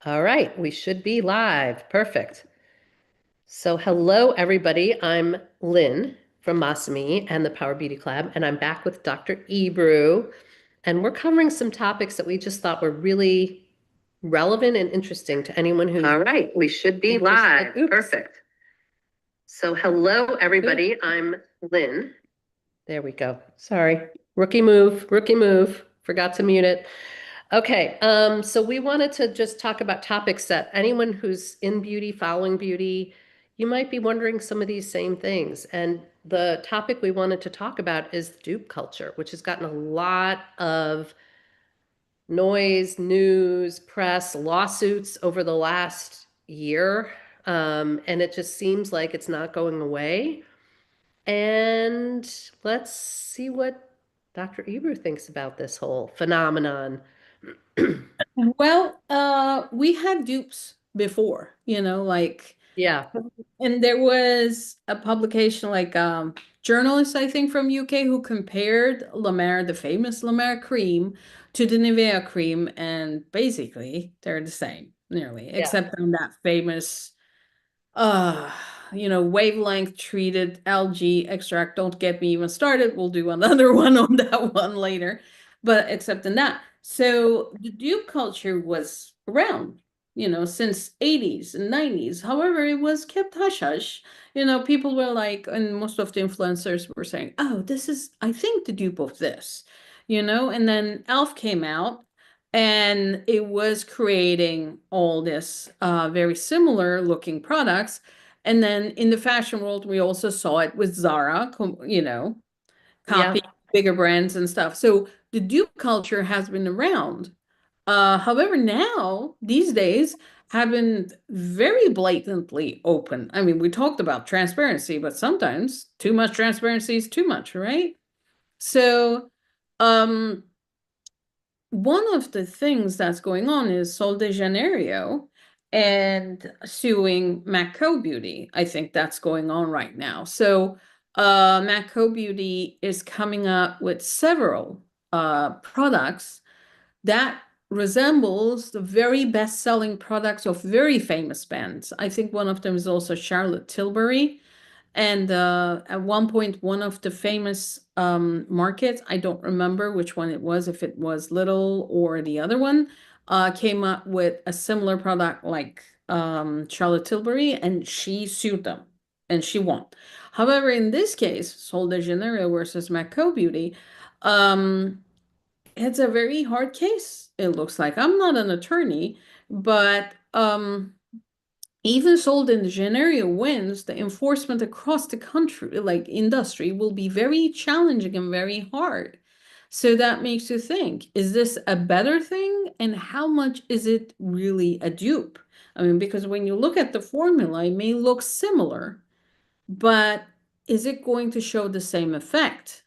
All right, we should be live. Perfect. So, hello, everybody. I'm Lynn from Masami and the Power Beauty Club, and I'm back with Dr. Ebru. And we're covering some topics that we just thought were really relevant and interesting to anyone who's. All right, we should be live. Perfect. So, hello, everybody. I'm Lynn. There we go. Sorry. Rookie move, rookie move. Forgot to mute it. Okay, so we wanted to just talk about topics that anyone who's in beauty, following beauty, you might be wondering some of these same things. And the topic we wanted to talk about is dupe culture, which has gotten a lot of noise, news, press, lawsuits over the last year. And it just seems like it's not going away. And let's see what Dr. Ebru thinks about this whole phenomenon. We had dupes before, Yeah, and there was a publication journalist, I think, from UK who compared La Mer, the famous La Mer cream, to the Nivea cream, and basically they're the same, nearly, yeah. except on that famous uh wavelength treated algae extract. Don't get me even started. We'll do another one on that one later. But except in that. So the dupe culture was around, since 80s and 90s. However, it was kept hush hush. People were like, and most of the influencers were saying, oh, this is, I think, the dupe of this, and then Elf came out and it was creating all this very similar looking products. And then in the fashion world, we also saw it with Zara, Yeah, copying bigger brands and stuff. So the dupe culture has been around. However, now, these days, have been very blatantly open. I mean, we talked about transparency, but sometimes too much transparency is too much, right? So, um, one of the things that's going on is Sol de Janeiro and suing MacCo Beauty. I think that's going on right now. So MacCo Beauty is coming up with several products that resembles the very best-selling products of very famous bands. I think one of them is also Charlotte Tilbury. And at one point, one of the famous markets, I don't remember which one it was, if it was Little or the other one, came up with a similar product like Charlotte Tilbury, and she sued them and she won. However, in this case, Sol de Janeiro versus MacCo Beauty, it's a very hard case, it looks like. I'm not an attorney, but even sold in the Janeiro wins, the enforcement across the country, like industry, will be very challenging and very hard. So that makes you think, is this a better thing? And how much is it really a dupe? I mean, because when you look at the formula, it may look similar, but is it going to show the same effect?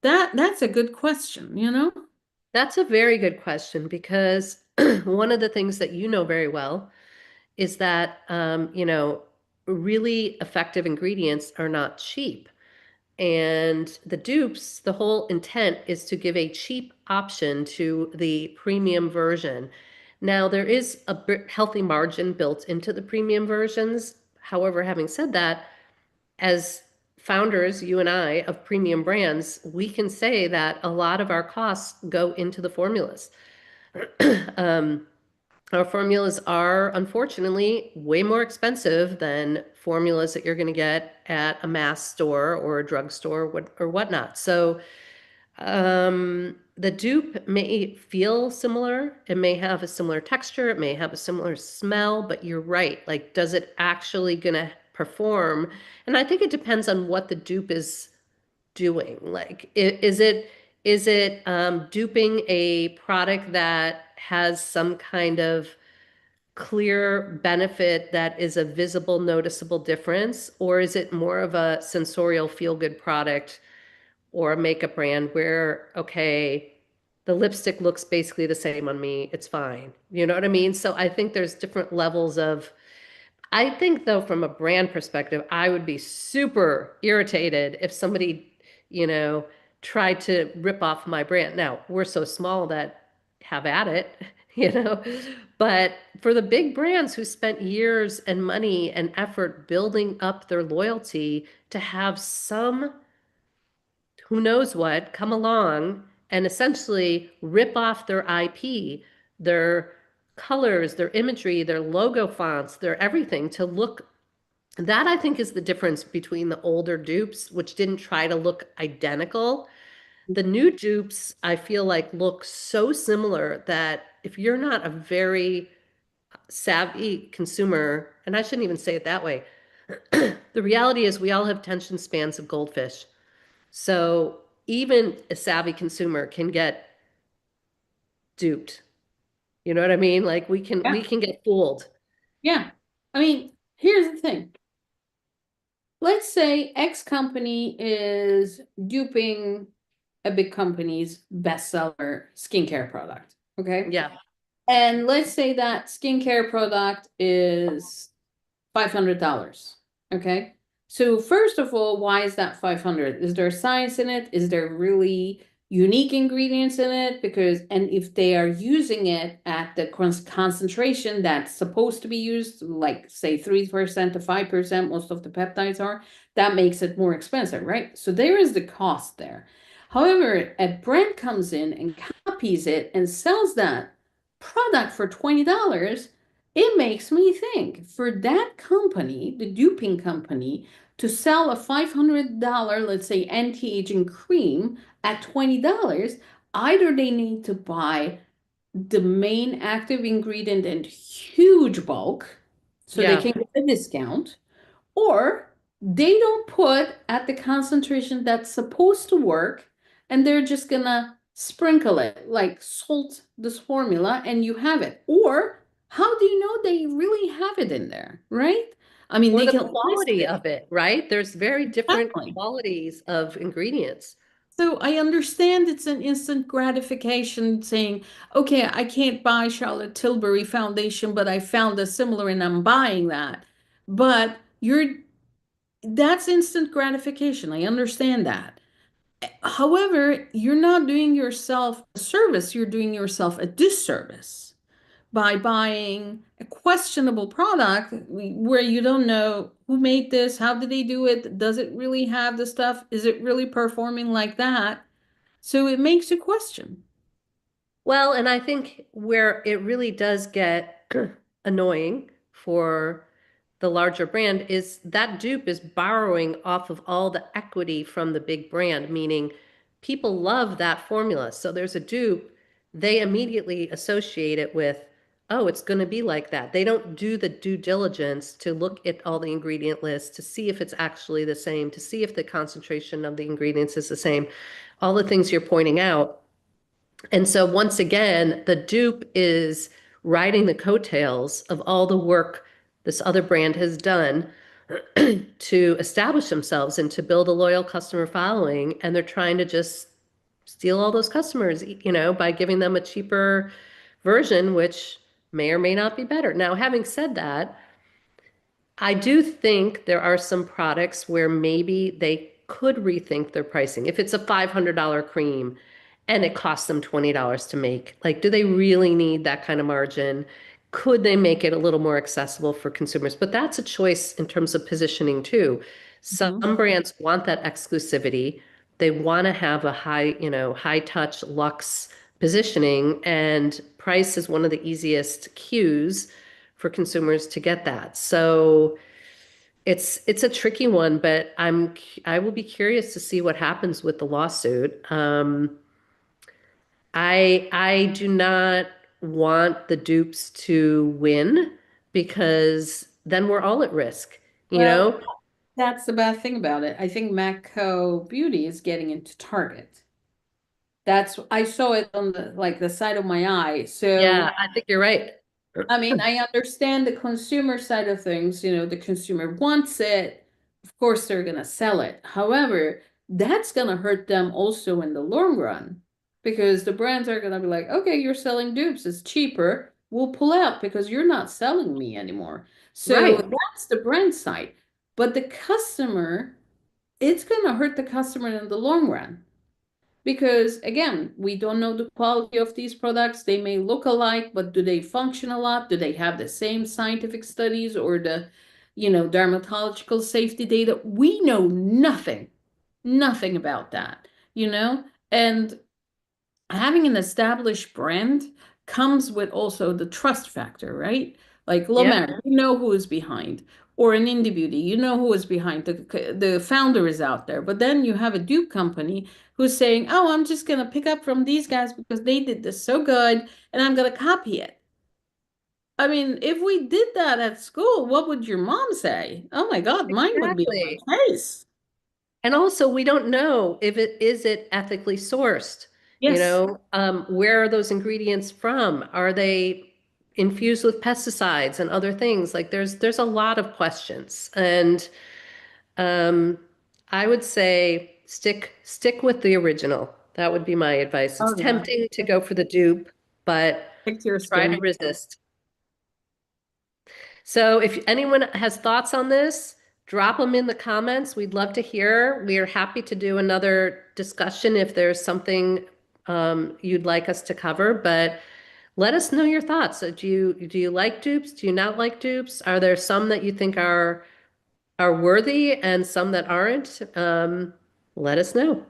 That's a good question, you know? that's a very good question because one of the things that you know very well is that, really effective ingredients are not cheap. And the dupes, the whole intent is to give a cheap option to the premium version. Now, there is a healthy margin built into the premium versions. However, having said that, as founders, you and I, of premium brands, we can say that a lot of our costs go into the formulas. um, our formulas are unfortunately way more expensive than formulas that you're going to get at a mass store or a drugstore or whatnot. So the dupe may feel similar. It may have a similar texture. It may have a similar smell, but you're right. Like, does it actually gonna perform? And I think it depends on what the dupe is doing. Like, is it duping a product that has some kind of clear benefit that is a visible, noticeable difference? Or is it more of a sensorial feel-good product or a makeup brand where, okay, the lipstick looks basically the same on me, it's fine. You know what I mean? So I think there's different levels of, I think though, from a brand perspective, I would be super irritated if somebody, you know, tried to rip off my brand. Now, we're so small that have at it, you know? But for the big brands who spent years and money and effort building up their loyalty to have some who knows what come along and essentially rip off their IP, their colors, their imagery, their logo fonts, their everything to look. That I think is the difference between the older dupes, which didn't try to look identical. The new dupes, I feel like, look so similar that if you're not a very savvy consumer, and I shouldn't even say it that way, the reality is we all have attention spans of goldfish. So even a savvy consumer can get duped. You know what I mean? Like we Yeah. can get fooled. Yeah. I mean, here's the thing. Let's say X company is duping a big company's bestseller skincare product. Okay. Yeah. And let's say that skincare product is $500. Okay. So first of all, why is that 500? Is there science in it? Is there really unique ingredients in it? Because, and if they are using it at the concentration that's supposed to be used, like say 3% to 5%, most of the peptides are, that makes it more expensive, right? So there is the cost there. However, a brand comes in and copies it and sells that product for $20, it makes me think for that company, the duping company, to sell a $500, let's say, anti-aging cream at $20, either they need to buy the main active ingredient in huge bulk so they Yeah. can get a discount, or they don't put at the concentration that's supposed to work, and they're just gonna sprinkle it, like salt this formula, and you have it. Or how do you know they really have it in there, right? I mean, Or they the can list quality it. of it, right? There's very different Exactly. qualities of ingredients. So I understand it's an instant gratification saying, okay, I can't buy Charlotte Tilbury foundation, but I found a similar and I'm buying that. But that's instant gratification. I understand that. However, you're not doing yourself a service, you're doing yourself a disservice by buying a questionable product where you don't know who made this, how did they do it, does it really have the stuff, is it really performing like that? So it makes you question. Well, and I think where it really does get annoying for the larger brand is that dupe is borrowing off of all the equity from the big brand, meaning people love that formula. So there's a dupe, they immediately associate it with, oh, it's going to be like that. They don't do the due diligence to look at all the ingredient lists to see if it's actually the same, to see if the concentration of the ingredients is the same, all the things you're pointing out. And so once again, the dupe is riding the coattails of all the work this other brand has done to establish themselves and to build a loyal customer following. And they're trying to just steal all those customers, by giving them a cheaper version, which may or may not be better. Now, having said that, I do think there are some products where maybe they could rethink their pricing. If it's a $500 cream and it costs them $20 to make, like, do they really need that kind of margin? Could they make it a little more accessible for consumers? But that's a choice in terms of positioning too. Some Mhm. brands want that exclusivity. They want to have a high touch luxe positioning, and price is one of the easiest cues for consumers to get that. So it's a tricky one, but I will be curious to see what happens with the lawsuit. I do not want the dupes to win because then we're all at risk, you Well, know? that's the bad thing about it. I think Macco Beauty is getting into Target. That's I saw it on the side of my eye. Yeah, So I think you're right. I mean, I understand the consumer side of things, the consumer wants it. Of course, they're going to sell it. However, that's going to hurt them also in the long run because the brands are going to be like, okay, you're selling dupes, it's cheaper. We'll pull out because you're not selling me anymore. So Right. that's the brand side. But the customer, it's going to hurt the customer in the long run. Because again, we don't know the quality of these products. They may look alike, but do they function a lot? Do they have the same scientific studies or the, dermatological safety data? We know nothing about that, and having an established brand comes with also the trust factor, right? Like Lomar, you know who is behind, or an indie beauty, you know who is behind. The founder is out there, but then you have a Duke company who's saying, "Oh, I'm just gonna pick up from these guys because they did this so good, and I'm gonna copy it." I mean, if we did that at school, what would your mom say? Oh my God, mine would be on Exactly. my face. And also, we don't know if it is it ethically sourced. Yes. Where are those ingredients from? Are they infused with pesticides and other things? Like there's a lot of questions. And I would say stick with the original. That would be my advice. It's Oh yeah. tempting to go for the dupe, but Stick to your try to skin. resist. So if anyone has thoughts on this, drop them in the comments. We'd love to hear. We are happy to do another discussion if there's something you'd like us to cover, but let us know your thoughts. So do you like dupes? Do you not like dupes? Are there some that you think are worthy and some that aren't? Let us know.